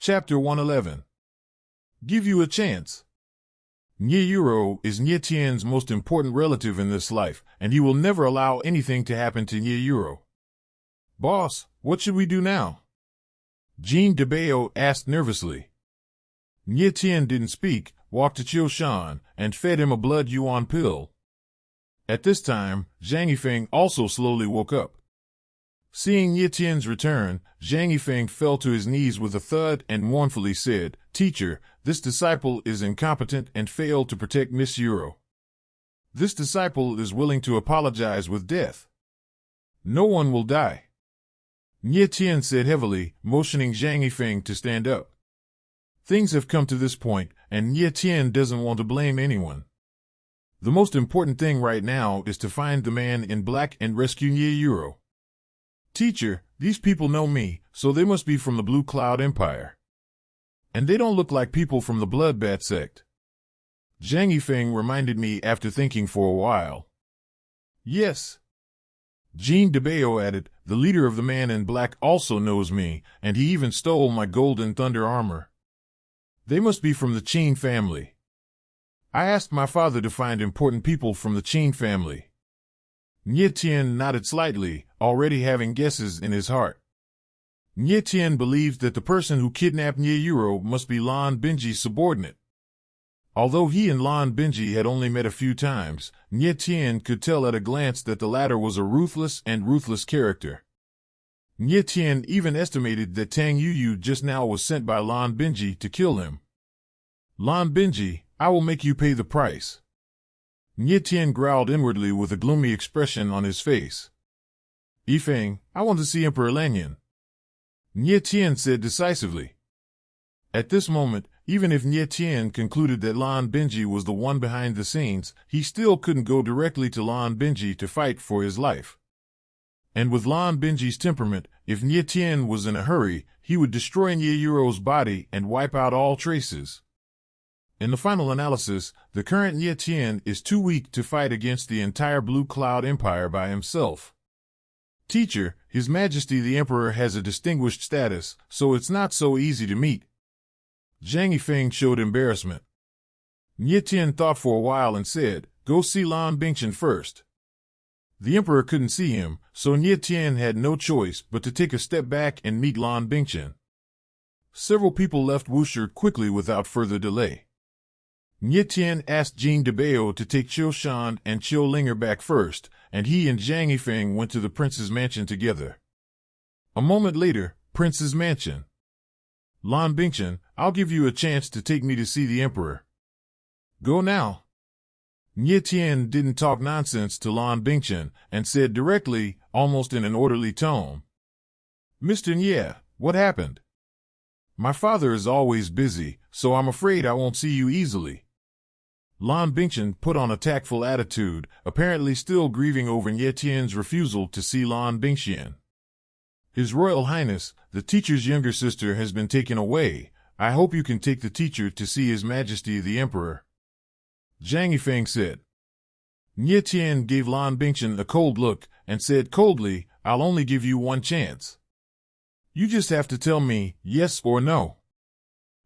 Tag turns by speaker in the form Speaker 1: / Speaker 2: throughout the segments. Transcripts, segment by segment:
Speaker 1: Chapter 111. Give you a chance. Nye Yuro is Nye Tian's most important relative in this life, and he will never allow anything to happen to Nye Yuro. Boss, what should we do now? Jean DeBayo asked nervously. Nye Tian didn't speak, walked to Qiu Shan, and fed him a blood yuan pill. At this time, Zhang Yifeng also slowly woke up. Seeing Nye Tian's return, Zhang Yifeng fell to his knees with a thud and mournfully said, "Teacher, this disciple is incompetent and failed to protect Miss Yuro. This disciple is willing to apologize with death. No one will die." Nye Tian said heavily, motioning Zhang Yifeng to stand up. Things have come to this point, and Nye Tian doesn't want to blame anyone. The most important thing right now is to find the man in black and rescue Nye Yuro. Teacher, these people know me, so they must be from the Blue Cloud Empire. And they don't look like people from the Bloodbat sect. Zhang Yifeng reminded me after thinking for a while. Yes. Jean DeBayo added, the leader of the man in black also knows me, and he even stole my golden thunder armor. They must be from the Qin family. I asked my father to find important people from the Qin family. Nye Tian nodded slightly, already having guesses in his heart. Nye Tian believes that the person who kidnapped Nye Yuro must be Lan Binji's subordinate. Although he and Lan Binji had only met a few times, Nye Tian could tell at a glance that the latter was a ruthless character. Nye Tian even estimated that Tang Yuyu just now was sent by Lan Binji to kill him. Lan Binji, I will make you pay the price. Nye Tian growled inwardly with a gloomy expression on his face. Yifeng, I want to see Emperor Lanyan. Nye Tian said decisively. At this moment, even if Nye Tian concluded that Lan Binji was the one behind the scenes, he still couldn't go directly to Lan Binji to fight for his life. And with Lan Binji's temperament, if Nye Tian was in a hurry, he would destroy Nye Yuro's body and wipe out all traces. In the final analysis, the current Nye Tian is too weak to fight against the entire Blue Cloud Empire by himself. Teacher, His Majesty the Emperor has a distinguished status, so it's not so easy to meet. Zhang Yifeng showed embarrassment. Nye Tian thought for a while and said, go see Lan Bingchen first. The Emperor couldn't see him, so Nye Tian had no choice but to take a step back and meet Lan Bingchen. Several people left Wushi quickly without further delay. Nye Tian asked Jean DeBayo to take Qiu Shan and Qiu Linger back first, and he and Zhang Yifeng went to the prince's mansion together. A moment later, Prince's mansion. Lan Bingchen, I'll give you a chance to take me to see the Emperor. Go now. Nye Tian didn't talk nonsense to Lan Bingchen and said directly, almost in an orderly tone. Mr. Nye, what happened? My father is always busy, so I'm afraid I won't see you easily. Lan Bingchen put on a tactful attitude, apparently still grieving over Nye Tian's refusal to see Lan Bingchen. His Royal Highness, the teacher's younger sister has been taken away. I hope you can take the teacher to see His Majesty the Emperor. Zhang Yifeng said. Nye Tian gave Lan Bingchen a cold look and said coldly, I'll only give you one chance. You just have to tell me yes or no.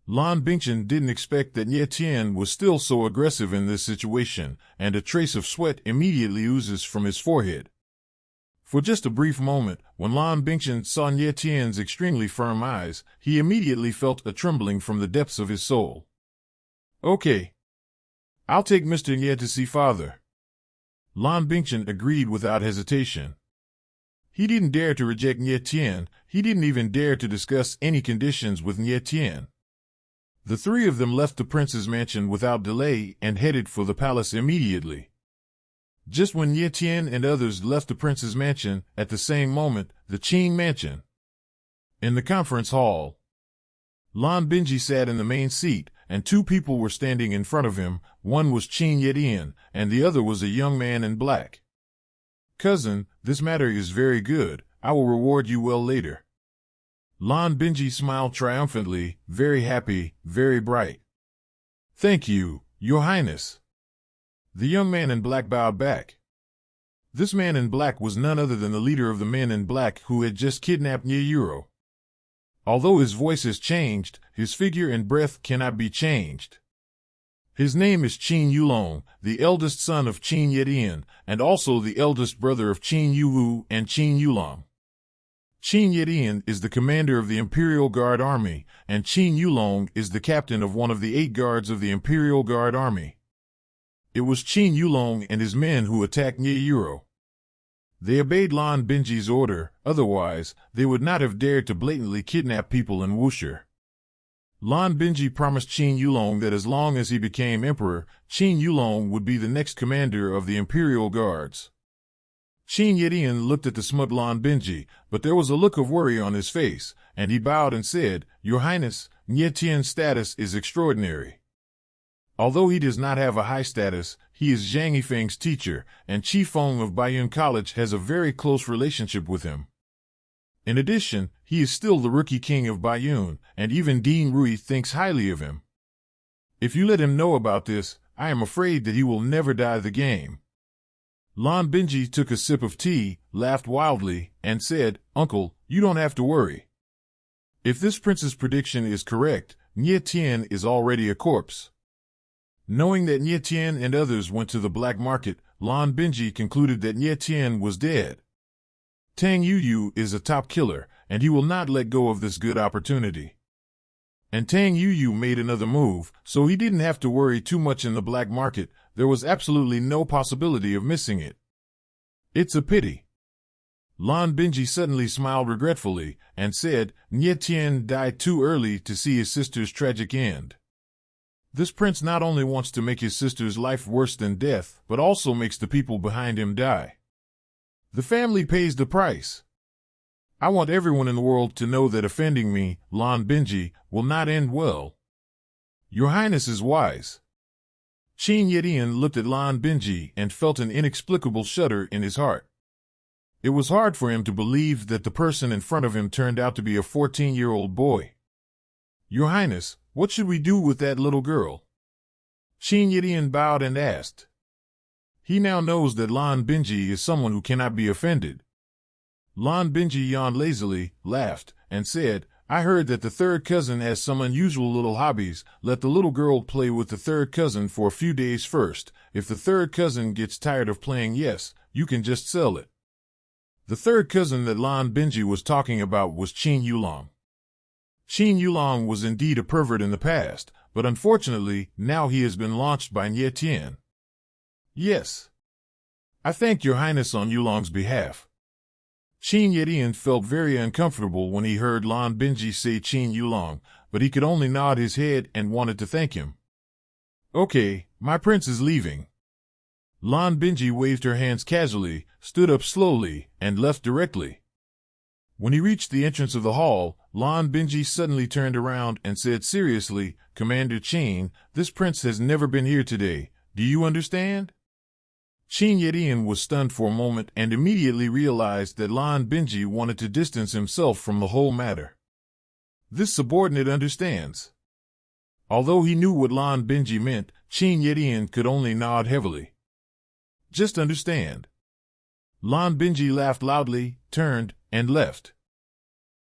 Speaker 1: Lan Bingchen didn't expect that Nye Tian was still so aggressive in this situation, and a trace of sweat immediately oozes from his forehead. For just a brief moment, when Lan Bingchen saw Nye Tian's extremely firm eyes, he immediately felt a trembling from the depths of his soul. Okay. I'll take Mr. Nye to see father. Lan Bingchen agreed without hesitation. He didn't dare to reject Nye Tian, he didn't even dare to discuss any conditions with Nye Tian. The three of them left the prince's mansion without delay and headed for the palace immediately. Just when Nye Tian and others left the prince's mansion, at the same moment, the Qin mansion. In the conference hall, Lan Binji sat in the main seat, and two people were standing in front of him. One was Qin Yedian, and the other was a young man in black. Cousin, this matter is very good. I will reward you well later. Lan Binji smiled triumphantly, very happy, very bright. Thank you, Your Highness. The young man in black bowed back. This man in black was none other than the leader of the men in black who had just kidnapped Nye Yuro. Although his voice has changed, his figure and breath cannot be changed. His name is Qin Yulong, the eldest son of Qin Yetian, and also the eldest brother of Qin Yuwu and Qin Yulong. Qin Yetian is the commander of the Imperial Guard Army, and Qin Yulong is the captain of one of the 8 guards of the Imperial Guard Army. It was Qin Yulong and his men who attacked Nye Yuro. They obeyed Lan Binji's order, otherwise, they would not have dared to blatantly kidnap people in Wuxia. Lan Binji promised Qin Yulong that as long as he became emperor, Qin Yulong would be the next commander of the Imperial Guards. Qin Yetian looked at the smug Lan Binji, but there was a look of worry on his face, and he bowed and said, "Your Highness, Nye Tian's status is extraordinary. Although he does not have a high status, he is Zhang Yifeng's teacher, and Qi Feng of Baiyun College has a very close relationship with him. In addition, he is still the rookie king of Baiyun, and even Dean Rui thinks highly of him. If you let him know about this, I am afraid that he will never die the game." Lan Binji took a sip of tea, laughed wildly, and said, "Uncle, you don't have to worry. If this prince's prediction is correct, Nye Tian is already a corpse." Knowing that Nye Tian and others went to the black market, Lan Binji concluded that Nye Tian was dead. Tang Yuyu is a top killer, and he will not let go of this good opportunity. And Tang Yuyu made another move, so he didn't have to worry too much in the black market. There was absolutely no possibility of missing it. It's a pity. Lan Binji suddenly smiled regretfully and said, "Nye Tian died too early to see his sister's tragic end. This prince not only wants to make his sister's life worse than death, but also makes the people behind him die. The family pays the price. I want everyone in the world to know that offending me, Lan Binji, will not end well. Your Highness is wise." Qin Yetian looked at Lan Binji and felt an inexplicable shudder in his heart. It was hard for him to believe that the person in front of him turned out to be a 14-year-old boy. "Your Highness, what should we do with that little girl?" Qin Yetian bowed and asked. He now knows that Lan Binji is someone who cannot be offended. Lan Binji yawned lazily, laughed, and said, "I heard that the third cousin has some unusual little hobbies. Let the little girl play with the third cousin for a few days first. If the third cousin gets tired of playing, yes, you can just sell it." The third cousin that Lan Binji was talking about was Qin Yulong. Qin Yulong was indeed a pervert in the past, but unfortunately, now he has been launched by Nye Tian. "Yes. I thank your Highness on Yulong's behalf." Qin Yetian felt very uncomfortable when he heard Lan Binji say Qin Yulong, but he could only nod his head and wanted to thank him. "Okay, my prince is leaving." Lan Binji waved her hands casually, stood up slowly, and left directly. When he reached the entrance of the hall, Lan Binji suddenly turned around and said seriously, "Commander Qin, this prince has never been here today. Do you understand?" Qin Yetian was stunned for a moment and immediately realized that Lan Binji wanted to distance himself from the whole matter. This subordinate understands. Although he knew what Lan Binji meant, Qin Yetian could only nod heavily. "Just understand." Lan Binji laughed loudly, turned, and left.